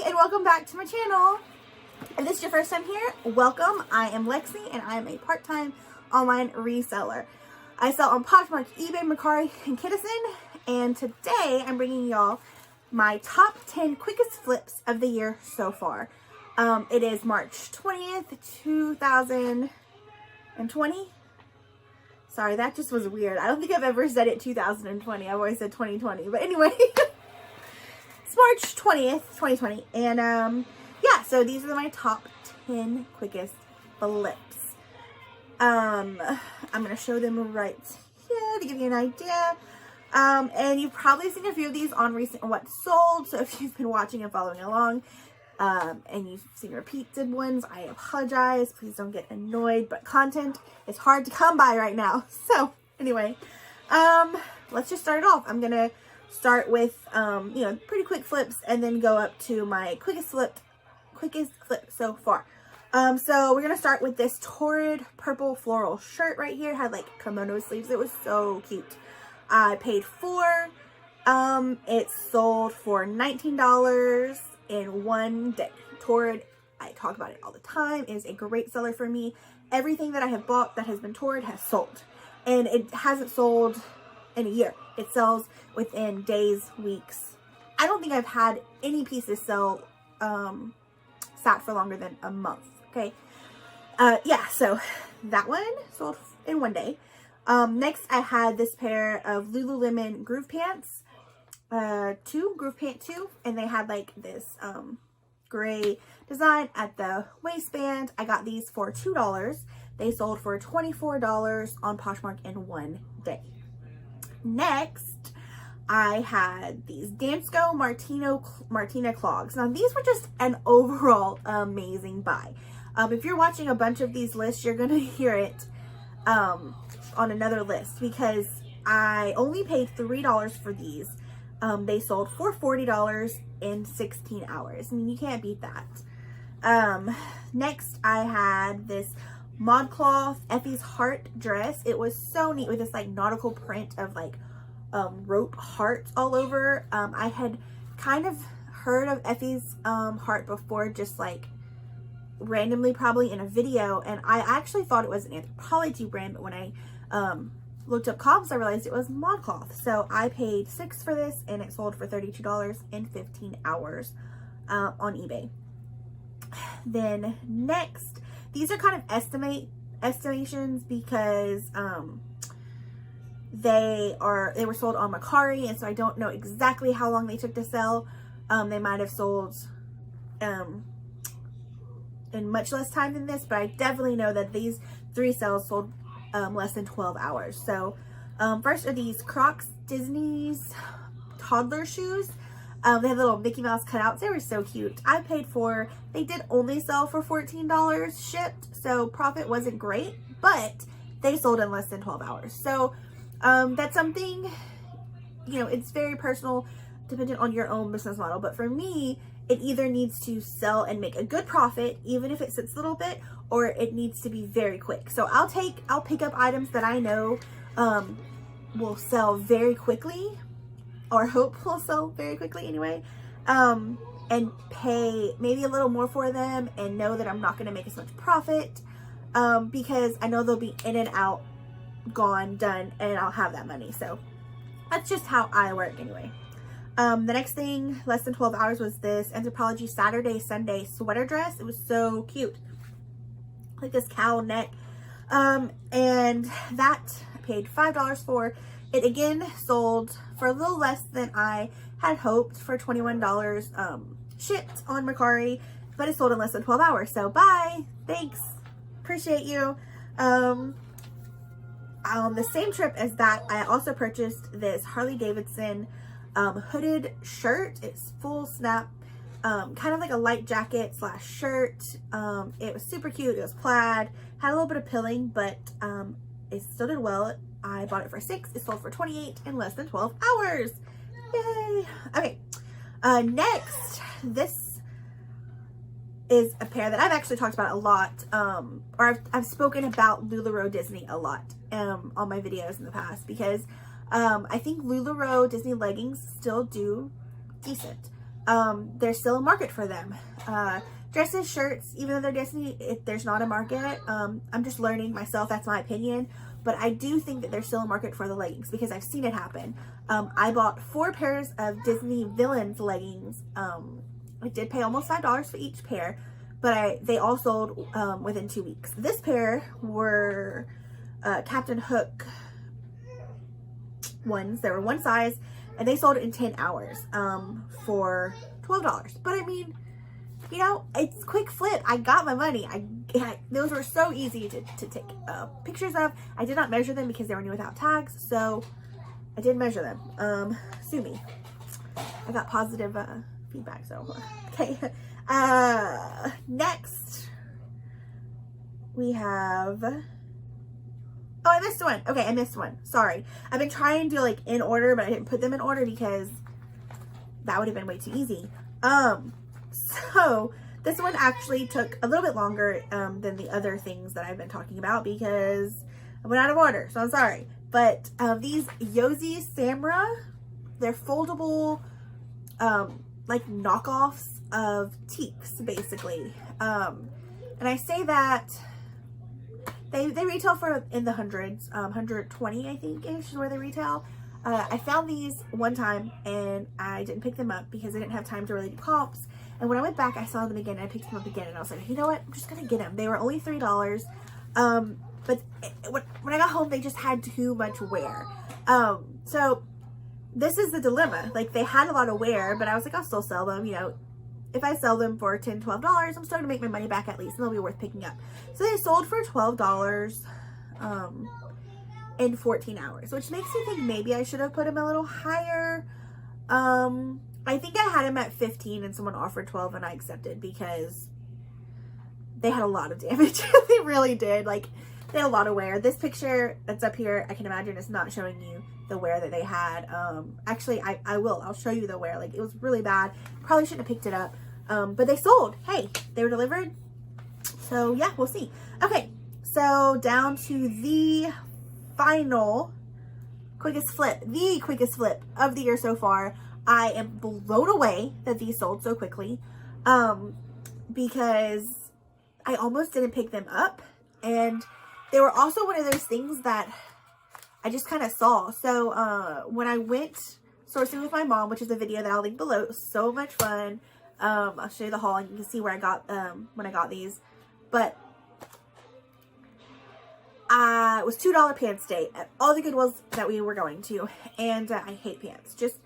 and welcome back to my channel. If this is your first time here, welcome. I am Lexi and I am a part-time online reseller. I sell on Poshmark, eBay, Mercari, and Kittison, and today I'm bringing y'all my top 10 quickest flips of the year so far. It is March 20th, 2020. Sorry, that just was weird. I don't think I've ever said it 2020. I've always said 2020. But anyway, it's March 20th, 2020. And yeah, so these are my top 10 quickest flips. I'm going to show them right here to give you an idea. And you've probably seen a few of these on recent What Sold. So if you've been watching and following along, and you've seen repeated ones, I apologize. Please don't get annoyed, but content is hard to come by right now. So anyway, let's just start it off. I'm gonna start with pretty quick flips and then go up to my quickest flip so far. So we're gonna start with this torrid purple floral shirt right here. It had like kimono sleeves. It was so cute. I paid $4. It sold for $19 in one day. Torrid, I talk about it all the time, is a great seller for me. Everything that I have bought that has been torrid has sold, and it hasn't sold in a year. It sells within days, weeks. I don't think I've had any pieces sell sat for longer than a month. Okay, yeah, so that one sold in one day. Next I had this pair of Lululemon Groove Pants, Groove Pant 2, and they had like this gray design at the waistband. I got these for $2. They sold for $24 on Poshmark in one day. Next, I had these Dansko Martina clogs. Now these were just an overall amazing buy. If you're watching a bunch of these lists, you're gonna hear it on another list because I only paid $3 for these. They sold for $40 in 16 hours. I mean, you can't beat that. Next, I had this ModCloth Effie's Heart dress. It was so neat with this like nautical print of like rope hearts all over. I had kind of heard of Effie's Heart before, just like randomly probably in a video, and I actually thought it was an Anthropology brand, but when I looked up comps, I realized it was ModCloth. So I paid $6 for this, and it sold for $32 in 15 hours on eBay. Then next, these are kind of estimations because they were sold on Mercari, and so I don't know exactly how long they took to sell. They might have sold in much less time than this, but I definitely know that these 3 sales sold less than 12 hours. So first are these Crocs Disney's toddler shoes. They had little Mickey Mouse cutouts. They were so cute. They did only sell for $14 shipped, so profit wasn't great, but they sold in less than 12 hours. So that's something, it's very personal, dependent on your own business model. But for me, it either needs to sell and make a good profit, even if it sits a little bit, or it needs to be very quick. So I'll pick up items that I know will sell very quickly, or hope will sell very quickly anyway, and pay maybe a little more for them and know that I'm not going to make as much profit because I know they'll be in and out, gone, done, and I'll have that money. So that's just how I work anyway. The next thing, less than 12 hours, was this Anthropology Saturday Sunday sweater dress. It was so cute. Like this cowl neck. And that I paid $5 for. It again sold for a little less than I had hoped, for $21 shipped on Mercari, but it sold in less than 12 hours. So bye. Thanks. Appreciate you. On the same trip as that, I also purchased this Harley Davidson hooded shirt. It's full snap, kind of like a light jacket / shirt. It was super cute. It was plaid, had a little bit of pilling, but it still did well. I bought it for $6. It sold for $28 in less than 12 hours. Yay. Okay. Next, this is a pair that I've actually talked about a lot, or I've spoken about LuLaRoe Disney a lot on my videos in the past, because I think LuLaRoe Disney leggings still do decent. there's still a market for them. Dresses, shirts, even though they're Disney, there's not a market. I'm just learning myself, that's my opinion. But I do think that there's still a market for the leggings because I've seen it happen. I bought 4 pairs of Disney Villains leggings. I did pay almost $5 for each pair, but they all sold within 2 weeks. This pair were Captain Hook ones. They were one size, and they sold in 10 hours for $12. But I mean, you know, it's quick flip. I got my money. Those were so easy to take pictures of. I did not measure them because they were new without tags, so I did measure them. Sue me. I got positive feedback, so okay. Next we have, oh, I missed one. Okay, I missed one. Sorry. I've been trying to like in order, but I didn't put them in order because that would have been way too easy. So this one actually took a little bit longer than the other things that I've been talking about because I went out of order, so I'm sorry. But these Yosi Samra, they're foldable like knockoffs of teaks, basically. And I say that they retail for in the hundreds, 120 I think ish is where they retail. I found these one time and I didn't pick them up because I didn't have time to really do comps. And when I went back, I saw them again and I picked them up again. And I was like, you know what? I'm just going to get them. They were only $3. But when I got home, they just had too much wear. So this is the dilemma. Like, they had a lot of wear, but I was like, I'll still sell them. You know, if I sell them for $10, $12, I'm still going to make my money back at least. And they'll be worth picking up. So they sold for $12 in 14 hours, which makes me think maybe I should have put them a little higher. I think I had them at 15 and someone offered 12 and I accepted because they had a lot of damage. They really did. Like, they had a lot of wear. This picture that's up here, I can imagine it's not showing you the wear that they had. Actually, I will. I'll show you the wear. Like, it was really bad. Probably shouldn't have picked it up. But they sold. Hey, they were delivered. So, yeah, we'll see. Okay, so down to the final quickest flip. The quickest flip of the year so far. I am blown away that these sold so quickly because I almost didn't pick them up, and they were also one of those things that I just kind of saw. So when I went sourcing with my mom, which is a video that I'll link below, it was so much fun. I'll show you the haul and you can see where I got when I got these. But it was $2 pants day at all the Goodwills that we were going to, and I hate pants. Just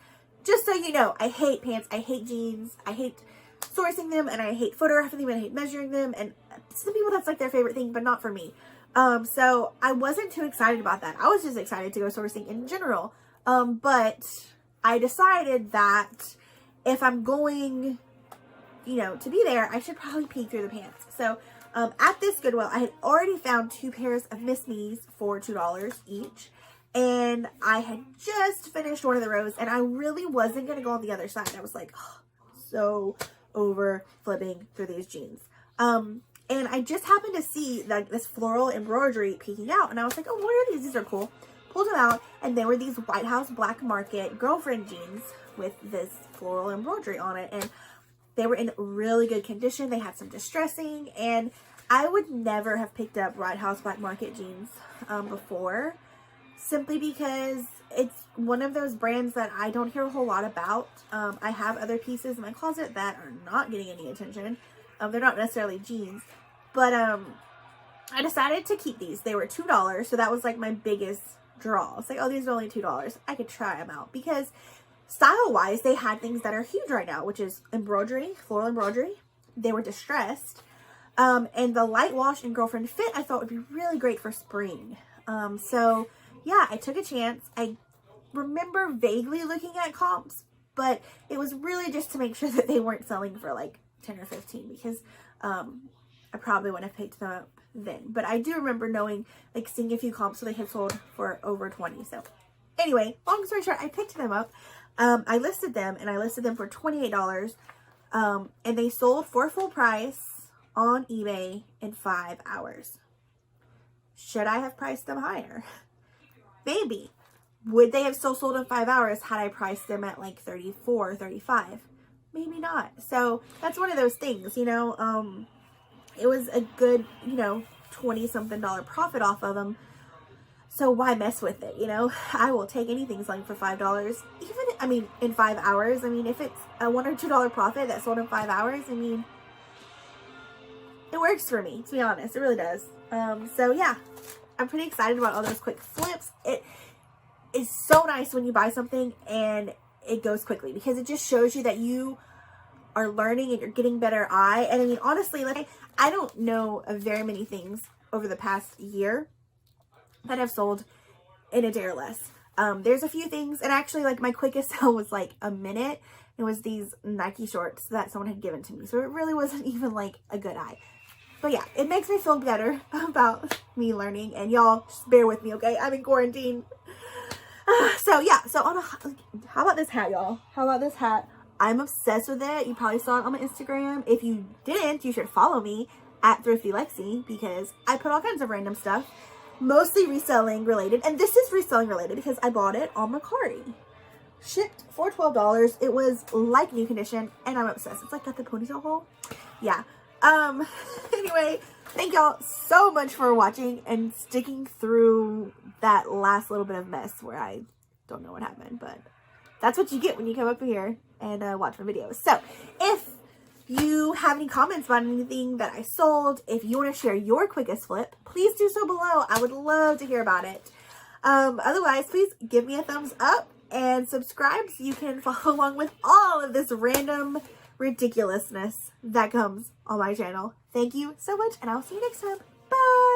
so you know, I hate pants, I hate jeans, I hate sourcing them, and I hate photographing them, and I hate measuring them, and some people that's like their favorite thing, but not for me. So I wasn't too excited about that. I was just excited to go sourcing in general. But I decided that if I'm going, you know, to be there, I should probably peek through the pants. So at this Goodwill, I had already found 2 pairs of Miss Me's for $2 each. And I had just finished one of the rows, and I really wasn't going to go on the other side. I was like, oh, so over flipping through these jeans. And I just happened to see like this floral embroidery peeking out, and I was like, oh, what are these? These are cool. Pulled them out, and they were these White House Black Market girlfriend jeans with this floral embroidery on it, and they were in really good condition. They had some distressing, and I would never have picked up White House Black Market jeans before. Simply because it's one of those brands that I don't hear a whole lot about. I have other pieces in my closet that are not getting any attention. They're not necessarily jeans. But I decided to keep these. They were $2, so that was like my biggest draw. It's like, oh, these are only $2. I could try them out. Because style-wise, they had things that are huge right now, which is embroidery, floral embroidery. They were distressed. And the light wash and girlfriend fit I thought would be really great for spring. So yeah, I took a chance. I remember vaguely looking at comps, but it was really just to make sure that they weren't selling for like 10 or 15 because I probably wouldn't have picked them up then. But I do remember knowing, like, seeing a few comps so they had sold for over 20. So anyway, long story short, I picked them up. I listed them, and I listed them for $28. And they sold for full price on eBay in 5 hours. Should I have priced them higher? Maybe. Would they have still sold in 5 hours had I priced them at like 34, 35? maybe not. So that's one of those things, you know. It was a good, you know, 20-something dollar profit off of them. So why mess with it, you know? I will take anything selling for $5. Even, I mean, in 5 hours. I mean, if it's a $1 or $2 profit that sold in 5 hours, I mean, it works for me, to be honest. It really does. So yeah, I'm pretty excited about all those quick flips. It is so nice when you buy something and it goes quickly, because it just shows you that you are learning and you're getting better eye. And I mean, honestly, like, I don't know of very many things over the past year that have sold in a day or less. There's a few things, and actually, like, my quickest sell was like a minute. It was these Nike shorts that someone had given to me, so it really wasn't even like a good eye. But yeah, it makes me feel better about me learning, and y'all just bear with me, okay? I'm in quarantine. So yeah, so how about this hat, y'all? How about this hat? I'm obsessed with it. You probably saw it on my Instagram. If you didn't, you should follow me at Thrifty Lexi, because I put all kinds of random stuff, mostly reselling related. And this is reselling related because I bought it on Mercari. Shipped for $12. It was like new condition, and I'm obsessed. It's like got the ponytail hole. Yeah. Anyway, thank y'all so much for watching and sticking through that last little bit of mess where I don't know what happened, but that's what you get when you come up here and watch my videos. So if you have any comments about anything that I sold, if you want to share your quickest flip, please do so below. I would love to hear about it. Otherwise, please give me a thumbs up and subscribe so you can follow along with all of this random ridiculousness that comes on my channel. Thank you so much, and I'll see you next time. Bye!